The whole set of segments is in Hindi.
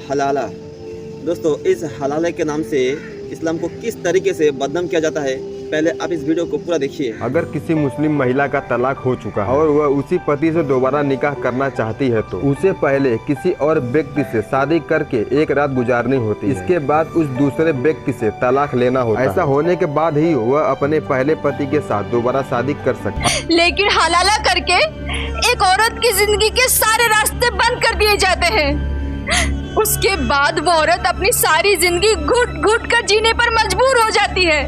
हलाला। दोस्तों, इस हलाले के नाम से इस्लाम को किस तरीके से बदनाम किया जाता है, पहले आप इस वीडियो को पूरा देखिए। अगर किसी मुस्लिम महिला का तलाक हो चुका है और वह उसी पति से दोबारा निकाह करना चाहती है तो उसे पहले किसी और व्यक्ति से शादी करके एक रात गुजारनी होती है। इसके बाद उस दूसरे व्यक्ति से तलाक लेना होता है। ऐसा होने के बाद ही वह अपने पहले पति के साथ दोबारा शादी कर सकती है। लेकिन हलाला करके एक औरत की जिंदगी के सारे रास्ते बंद कर दिए जाते हैं। उसके बाद वो औरत अपनी सारी जिंदगी घुट घुट कर जीने पर मजबूर हो जाती है।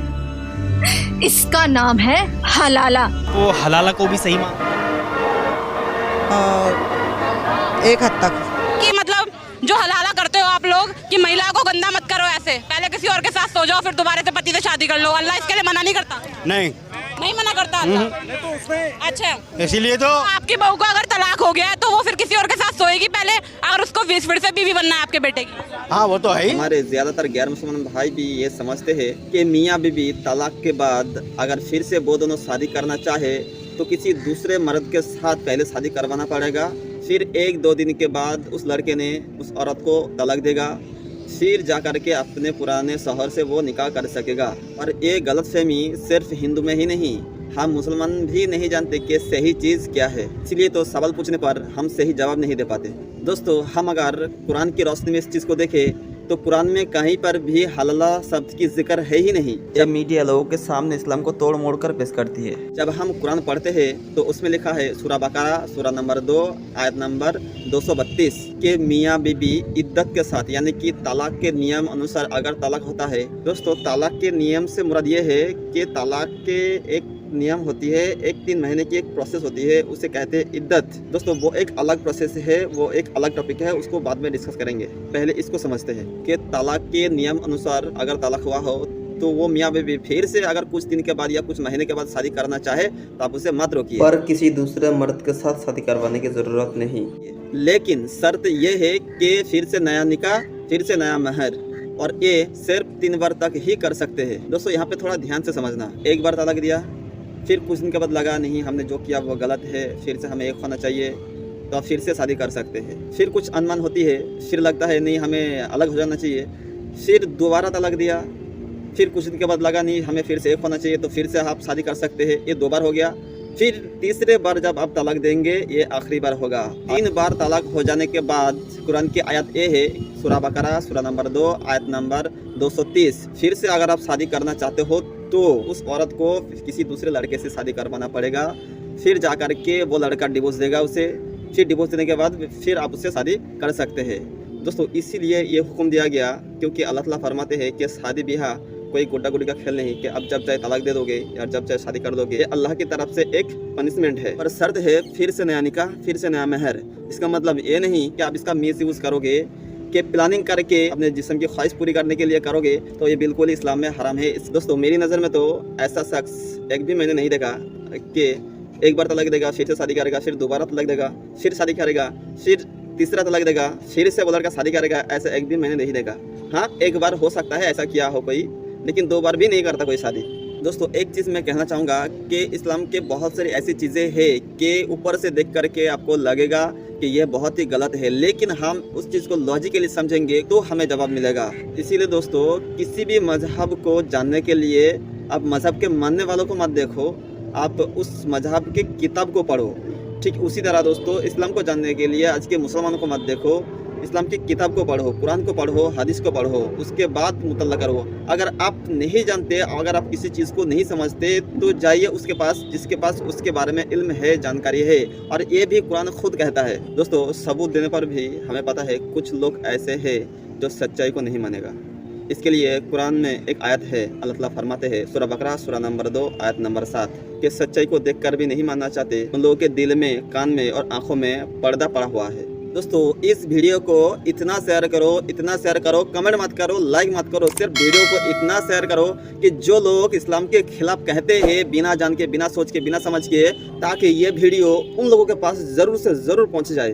इसका नाम है हलाला। वो हलाला को भी सही मान एक हद तक कि मतलब जो हलाला करते हो आप लोग कि महिला को गंदा मत करो, ऐसे पहले किसी और के साथ सो जाओ फिर दोबारा से पति से शादी कर लो। अल्लाह इसके लिए मना नहीं करता। नहीं मना करता अल्लाह। अच्छा, इसीलिए तो आपकी बहू को अगर तलाक हो गया है तो वो फिर किसी और के साथ सोएगी पहले, अगर उसको फिर से बीवी बनना है आपके बेटे की। हाँ वो तो है ही। हमारे ज्यादातर गैर मुसलमान भाई भी ये समझते हैं कि मियाँ बीवी तलाक के बाद अगर फिर से वो दोनों शादी करना चाहे तो किसी दूसरे मर्द के साथ पहले शादी करवाना पड़ेगा, फिर 1-2 दिन के बाद उस लड़के ने उस औरत को तलाक देगा, फिर जाकर के अपने पुराने शौहर से वो निकाह कर सकेगा। और ये गलतफहमी सिर्फ हिंदू में ही नहीं, हम मुसलमान भी नहीं जानते कि सही चीज़ क्या है। इसलिए तो सवाल पूछने पर हम सही जवाब नहीं दे पाते। दोस्तों, हम अगर कुरान की रोशनी में इस चीज़ को देखें तो कुरान में कहीं पर भी हलाला शब्द की जिक्र है ही नहीं। जब मीडिया लोगों के सामने इस्लाम को तोड़ मोड़ कर पेश करती है, जब हम कुरान पढ़ते हैं तो उसमें लिखा है सूरा बकरा सूरा नंबर 2 आयत नंबर 232 के मियाँ बीबी इद्दत के साथ, यानी कि तलाक के नियम अनुसार अगर तलाक होता है। दोस्तों, तलाक के नियम से मुराद ये है कि तलाक के एक नियम होती है, 1-3 महीने की एक प्रोसेस होती है, उसे कहते हैं इद्दत। दोस्तों, वो एक अलग प्रोसेस है, वो एक अलग टॉपिक है, उसको बाद में डिस्कस करेंगे। पहले इसको समझते हैं कि तलाक के नियम अनुसार अगर तलाक हुआ हो तो वो मियाँ बीवी फिर से अगर कुछ दिन के बाद या कुछ महीने के बाद शादी करना चाहे तो आप उसे मत रोकिए, पर किसी दूसरे मर्द के साथ शादी करवाने की जरूरत नहीं। लेकिन शर्त ये है कि फिर से नया निकाह, फिर से नया महर, और ये सिर्फ 3 बार तक ही कर सकते हैं। दोस्तों, यहाँ पे थोड़ा ध्यान से समझना। एक बार तलाक दिया, फिर कुछ दिन के बाद लगा नहीं हमने जो किया वो गलत है, फिर से हमें एक होना चाहिए, तो आप फिर से शादी कर सकते हैं। फिर कुछ अनबन होती है, फिर लगता है नहीं हमें अलग हो जाना चाहिए, फिर दोबारा तलाक दिया, फिर कुछ दिन के बाद लगा नहीं हमें फिर से एक होना चाहिए, तो फिर से आप शादी कर सकते हैं। ये 2 बार हो गया। फिर तीसरे बार जब आप तलाक देंगे ये आखिरी बार होगा। 3 बार तलाक हो जाने के बाद कुरान की आयत ये है सूरा बकरा सूरा नंबर 2 आयत नंबर 230, फिर से अगर आप शादी करना चाहते हो तो उस औरत को किसी दूसरे लड़के से शादी करवाना पड़ेगा, फिर जाकर के वो लड़का डिवोर्स देगा उसे, फिर डिवोर्स देने के बाद फिर आप उससे शादी कर सकते हैं। दोस्तों, इसीलिए ये हुक्म दिया गया क्योंकि अल्लाह ताला फरमाते हैं कि शादी ब्याह कोई गुड्डा गुड्डी का खेल नहीं कि अब जब चाहे तलाक दे दोगे या जब चाहे शादी कर दोगे। ये अल्लाह की तरफ से एक पनिशमेंट है, और शर्त है फिर से नया निकाह, फिर से नया महर। इसका मतलब ये नहीं कि आप इसका मिस यूज़ करोगे कि प्लानिंग करके अपने जिस्म की ख्वाहिश पूरी करने के लिए करोगे, तो ये बिल्कुल इस्लाम में हराम है। दोस्तों, मेरी नज़र में तो ऐसा शख्स एक भी मैंने नहीं देखा कि एक बार तलाक देगा, फिर से शादी करेगा, फिर दोबारा तलाक देगा, फिर शादी करेगा, फिर तीसरा तलाक देगा, फिर से वो लड़का शादी करेगा। ऐसा एक भी मैंने नहीं देखा। हाँ, एक बार हो सकता है ऐसा किया हो कोई, लेकिन 2 बार भी नहीं करता कोई शादी। दोस्तों, एक चीज़ मैं कहना चाहूँगा कि इस्लाम के बहुत सारी ऐसी चीज़ें हैं कि ऊपर से देख करके आपको लगेगा कि यह बहुत ही गलत है, लेकिन हम उस चीज़ को लॉजिकली समझेंगे तो हमें जवाब मिलेगा। इसीलिए दोस्तों, किसी भी मजहब को जानने के लिए आप मजहब के मानने वालों को मत देखो, आप उस मजहब की किताब को पढ़ो। ठीक उसी तरह दोस्तों, इस्लाम को जानने के लिए आज के मुसलमानों को मत देखो, इस्लाम की किताब को पढ़ो, कुरान को पढ़ो, हदीस को पढ़ो, उसके बाद मुतल्ला करो। अगर आप नहीं जानते, अगर आप किसी चीज़ को नहीं समझते तो जाइए उसके पास जिसके पास उसके बारे में इल्म है, जानकारी है, और ये भी कुरान खुद कहता है। दोस्तों, सबूत देने पर भी हमें पता है कुछ लोग ऐसे हैं जो सच्चाई को नहीं मानेगा। इसके लिए कुरान में एक आयत है, अल्लाह ताला फरमाते हैं सूरा बकरा सूरा नंबर 2 आयत नंबर 7 कि सच्चाई को देखकर भी नहीं मानना चाहते उन लोगों के दिल में, कान में और आँखों में पर्दा पड़ा हुआ है। दोस्तों, इस वीडियो को इतना शेयर करो, कमेंट मत करो, लाइक मत करो, सिर्फ वीडियो को इतना शेयर करो कि जो लोग इस्लाम के खिलाफ कहते हैं बिना जान के, बिना सोच के, बिना समझ के, ताकि ये वीडियो उन लोगों के पास ज़रूर से ज़रूर पहुंच जाए।